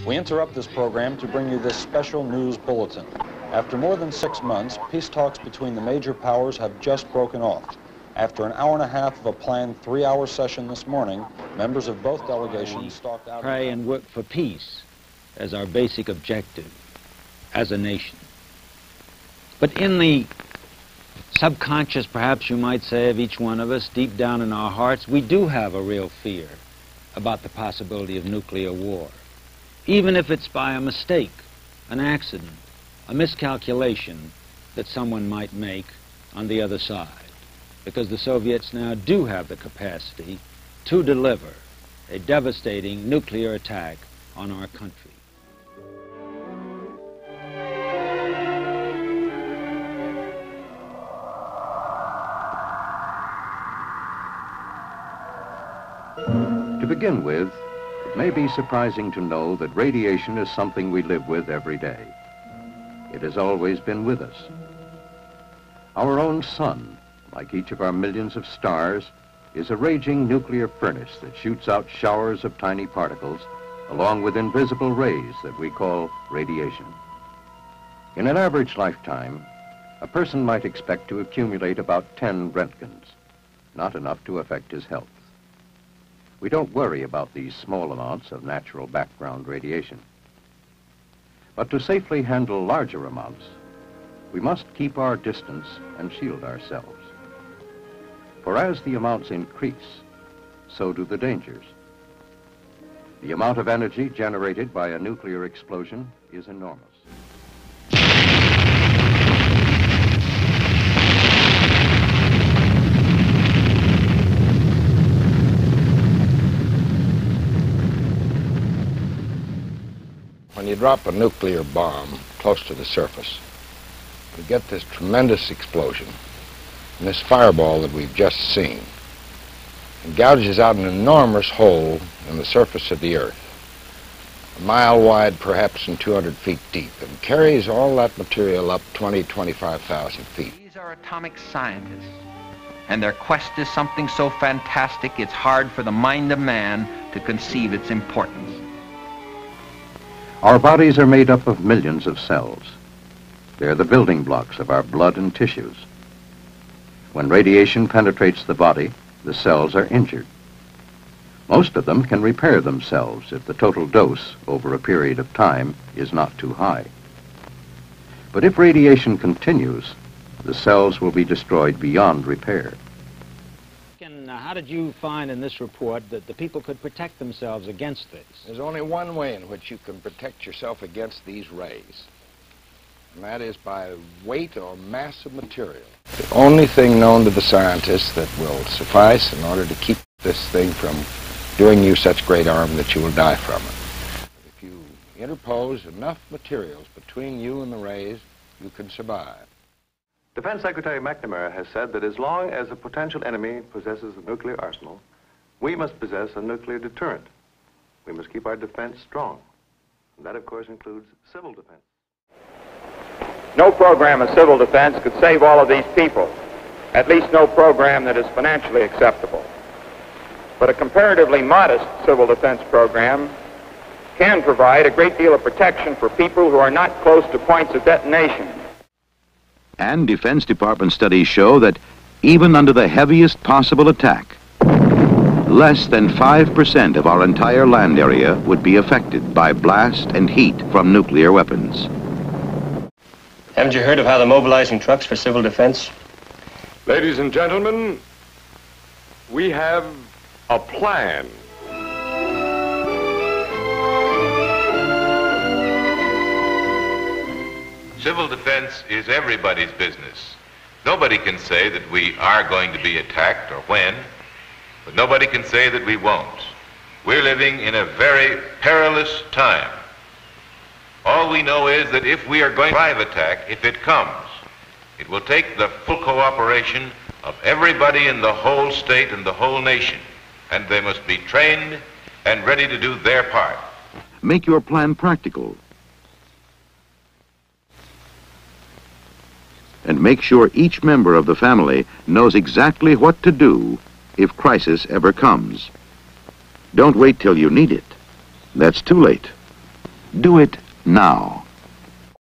We interrupt this program to bring you this special news bulletin. After more than 6 months, peace talks between the major powers have just broken off. After an hour and a half of a planned 3-hour session this morning, members of both delegations stalked out... Pray and work for peace as our basic objective as a nation. But in the subconscious, perhaps you might say, of each one of us, deep down in our hearts, we do have a real fear about the possibility of nuclear war. Even if it's by a mistake, an accident, a miscalculation that someone might make on the other side. Because the Soviets now do have the capacity to deliver a devastating nuclear attack on our country. To begin with, it may be surprising to know that radiation is something we live with every day. It has always been with us. Our own sun, like each of our millions of stars, is a raging nuclear furnace that shoots out showers of tiny particles along with invisible rays that we call radiation. In an average lifetime, a person might expect to accumulate about 10 Roentgens, not enough to affect his health. We don't worry about these small amounts of natural background radiation. But to safely handle larger amounts, we must keep our distance and shield ourselves. For as the amounts increase, so do the dangers. The amount of energy generated by a nuclear explosion is enormous. When you drop a nuclear bomb close to the surface, you get this tremendous explosion. And this fireball that we've just seen, it gouges out an enormous hole in the surface of the Earth, a mile wide perhaps and 200 feet deep, and carries all that material up 25,000 feet. These are atomic scientists, and their quest is something so fantastic it's hard for the mind of man to conceive its importance. Our bodies are made up of millions of cells. They're the building blocks of our blood and tissues. When radiation penetrates the body, the cells are injured. Most of them can repair themselves if the total dose over a period of time is not too high. But if radiation continues, the cells will be destroyed beyond repair. And how did you find in this report that the people could protect themselves against this? There's only one way in which you can protect yourself against these rays, and that is by weight or mass of material. The only thing known to the scientists that will suffice in order to keep this thing from doing you such great harm that you will die from it. If you interpose enough materials between you and the rays, you can survive. Defense Secretary McNamara has said that as long as a potential enemy possesses a nuclear arsenal, we must possess a nuclear deterrent. We must keep our defense strong. And that, of course, includes civil defense. No program of civil defense could save all of these people, at least no program that is financially acceptable. But a comparatively modest civil defense program can provide a great deal of protection for people who are not close to points of detonation. And Defense Department studies show that even under the heaviest possible attack, less than 5% of our entire land area would be affected by blast and heat from nuclear weapons. Haven't you heard of how they're mobilizing trucks for civil defense? Ladies and gentlemen, we have a plan. Civil defense is everybody's business. Nobody can say that we are going to be attacked or when, but nobody can say that we won't. We're living in a very perilous time. All we know is that if we are going to live attack, if it comes, it will take the full cooperation of everybody in the whole state and the whole nation, and they must be trained and ready to do their part. Make your plan practical. And make sure each member of the family knows exactly what to do if crisis ever comes. Don't wait till you need it. That's too late. Do it now.